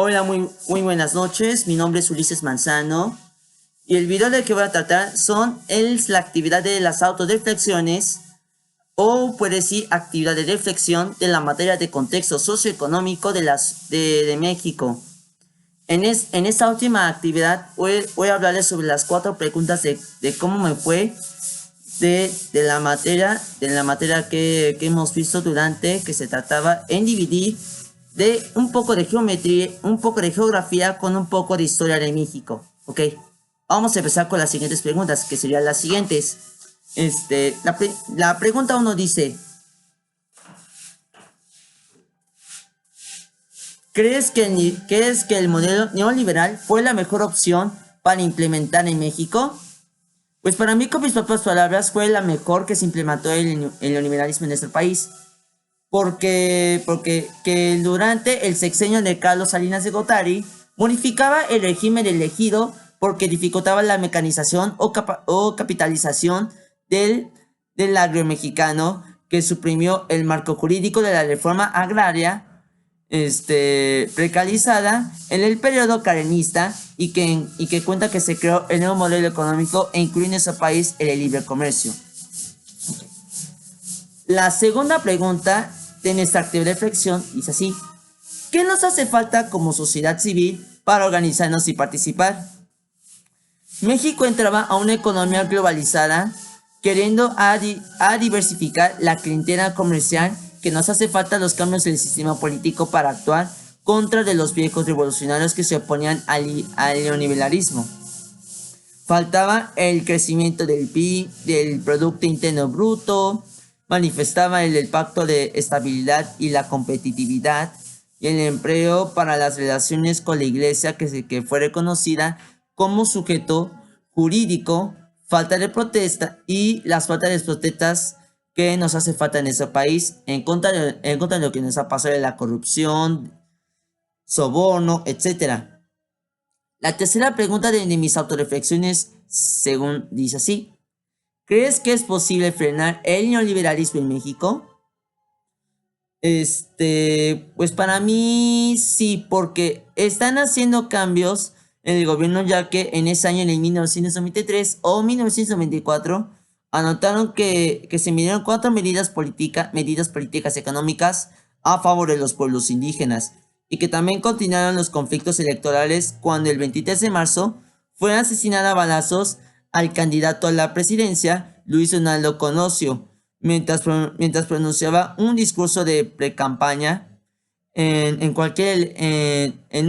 Hola, muy buenas noches. Mi nombre es Ulises Manzano y el video del que voy a tratar es la actividad de las autorreflexiones o puede decir actividad de reflexión de la materia de contexto socioeconómico de México. En esta última actividad voy a hablarles sobre las 4 preguntas de cómo me fue de la materia que hemos visto que se trataba en dividir de un poco de geometría, un poco de geografía con un poco de historia de México. Ok, vamos a empezar con las siguientes preguntas, que serían las siguientes. La pregunta 1 dice: ¿crees que el modelo neoliberal fue la mejor opción para implementar en México? Pues para mí, con mis propias palabras, fue la mejor que se implementó el neoliberalismo en nuestro país. Porque que durante el sexenio de Carlos Salinas de Gortari modificaba el régimen elegido porque dificultaba la mecanización o capitalización del agro mexicano, que suprimió el marco jurídico de la reforma agraria precarizada en el periodo carenista y que cuenta que se creó el nuevo modelo económico e incluyó en ese país el libre comercio. La segunda pregunta de nuestra actividad de reflexión dice así: ¿qué nos hace falta como sociedad civil para organizarnos y participar? México entraba a una economía globalizada, queriendo a diversificar la clientela comercial, que nos hace falta los cambios del sistema político para actuar contra de los viejos revolucionarios que se oponían al neoliberalismo. Faltaba el crecimiento del PIB, del Producto Interno Bruto, manifestaba el pacto de estabilidad y la competitividad y el empleo para las relaciones con la iglesia que fue reconocida como sujeto jurídico, falta de protesta y las faltas de protestas que nos hace falta en nuestro país en contra de lo que nos ha pasado de la corrupción, soborno, etc. La tercera pregunta de mis autorreflexiones, según dice así: ¿crees que es posible frenar el neoliberalismo en México? Pues para mí sí, porque están haciendo cambios en el gobierno, ya que en ese año, en el 1993 o 1994, anotaron que se midieron 4 medidas políticas económicas a favor de los pueblos indígenas, y que también continuaron los conflictos electorales cuando el 23 de marzo fue asesinada a balazos al candidato a la presidencia, Luis Donaldo Colosio, mientras pronunciaba un discurso de pre-campaña en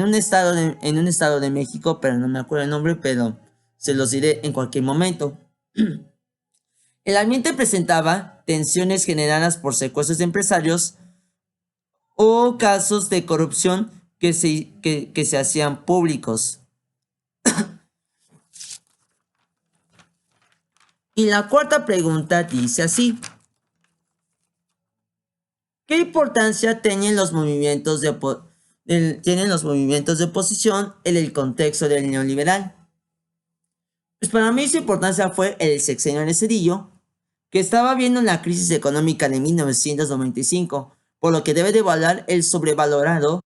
un estado de México, pero no me acuerdo el nombre, pero se los diré en cualquier momento. El ambiente presentaba tensiones generadas por secuestros de empresarios o casos de corrupción que se hacían públicos. Y la cuarta pregunta dice así: ¿qué importancia tienen los movimientos de oposición en el contexto del neoliberal? Pues para mí su importancia fue el sexenio de Cedillo, que estaba viendo la crisis económica de 1995, por lo que debe de evaluar el sobrevalorado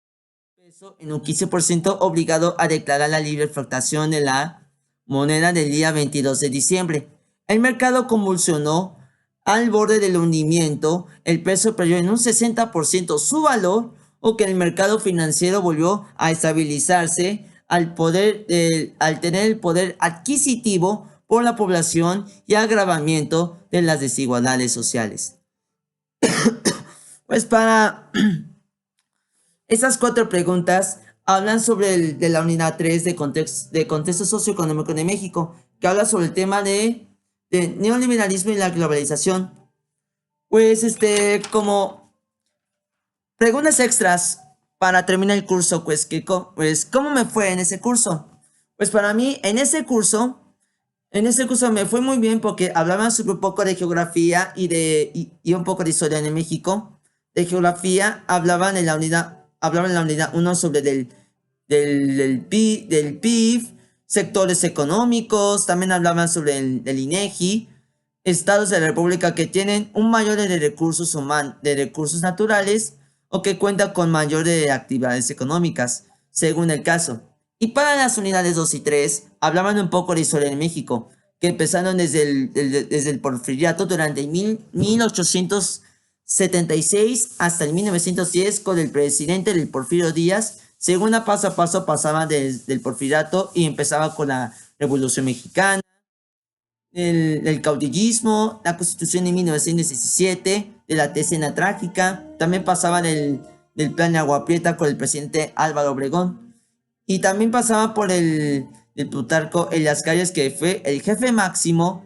peso en un 15% obligado a declarar la libre fluctuación de la moneda del día 22 de diciembre. El mercado convulsionó al borde del hundimiento, el peso perdió en un 60% su valor, o que el mercado financiero volvió a estabilizarse al tener el poder adquisitivo por la población y agravamiento de las desigualdades sociales. Pues para esas 4 preguntas hablan sobre de la unidad 3 de contexto socioeconómico de México, que habla sobre el tema de neoliberalismo y la globalización. Pues como preguntas extras para terminar el curso, pues ¿cómo me fue en ese curso? Pues para mí en ese curso me fue muy bien, porque hablaban sobre un poco de geografía y un poco de historia de México. De geografía hablaban en la unidad 1 sobre del PIB, sectores económicos. También hablaban sobre el INEGI, estados de la República que tienen un mayor de recursos naturales o que cuentan con mayor de actividades económicas. según el caso. Y para las unidades 2 y 3, hablaban un poco de historia en México, que empezaron desde el porfiriato durante el 1876 hasta el 1910 con el presidente del Porfirio Díaz. Según a paso pasaba desde el porfiriato y empezaba con la Revolución Mexicana, el caudillismo, la Constitución de 1917, de la Decena Trágica. También pasaba del Plan de Agua Prieta con el presidente Álvaro Obregón. Y también pasaba por el Plutarco Elías Calles, que fue el jefe máximo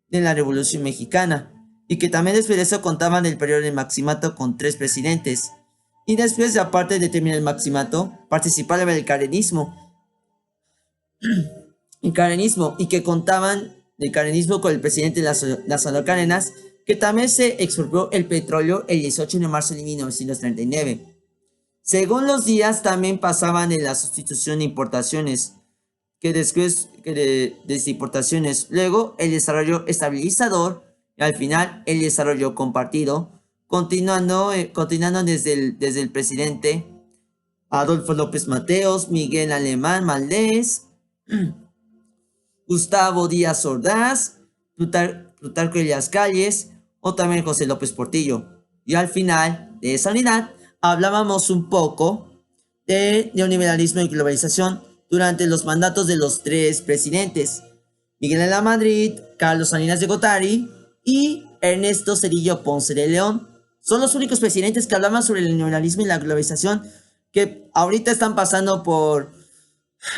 de la Revolución Mexicana. Y que también después de eso contaban el periodo del maximato con 3 presidentes. Y después, aparte de terminar el maximato, participaba del carenismo. Y que contaban del carenismo con el presidente Lázaro Cárdenas, que también se expropió el petróleo el 18 de marzo de 1939. Según los días, también pasaban en la sustitución de importaciones, que después de importaciones, luego el desarrollo estabilizador y al final el desarrollo compartido, continuando desde el presidente Adolfo López Mateos, Miguel Alemán Valdés, Gustavo Díaz Ordaz, Plutarco Elías Calles o también José López Portillo. Y al final de esa unidad hablábamos un poco de neoliberalismo y globalización durante los mandatos de los 3 presidentes, Miguel de la Madrid, Carlos Salinas de Gortari y Ernesto Zedillo Ponce de León. Son los únicos presidentes que hablaban sobre el neoliberalismo y la globalización que ahorita están pasando por,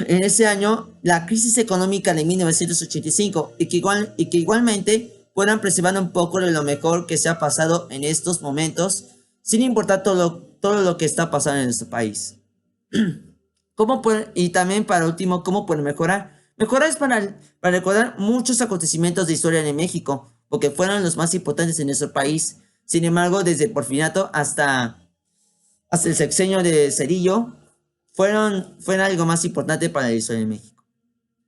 en ese año, la crisis económica de 1985 y que igualmente puedan preservar un poco de lo mejor que se ha pasado en estos momentos, sin importar todo lo que está pasando en nuestro país. Y también para último, ¿cómo pueden mejorar? Mejorar es para recordar muchos acontecimientos de historia de México, porque fueron los más importantes en nuestro país. Sin embargo, desde el porfiriato hasta el sexenio de Zedillo, fueron algo más importante para la historia de México.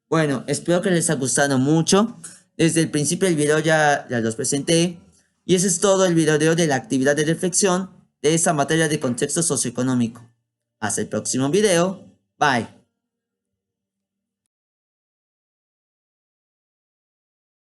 Bueno, espero que les haya gustado mucho. Desde el principio del video ya los presenté. Y ese es todo el video de la actividad de reflexión de esta materia de contexto socioeconómico. Hasta el próximo video. Bye.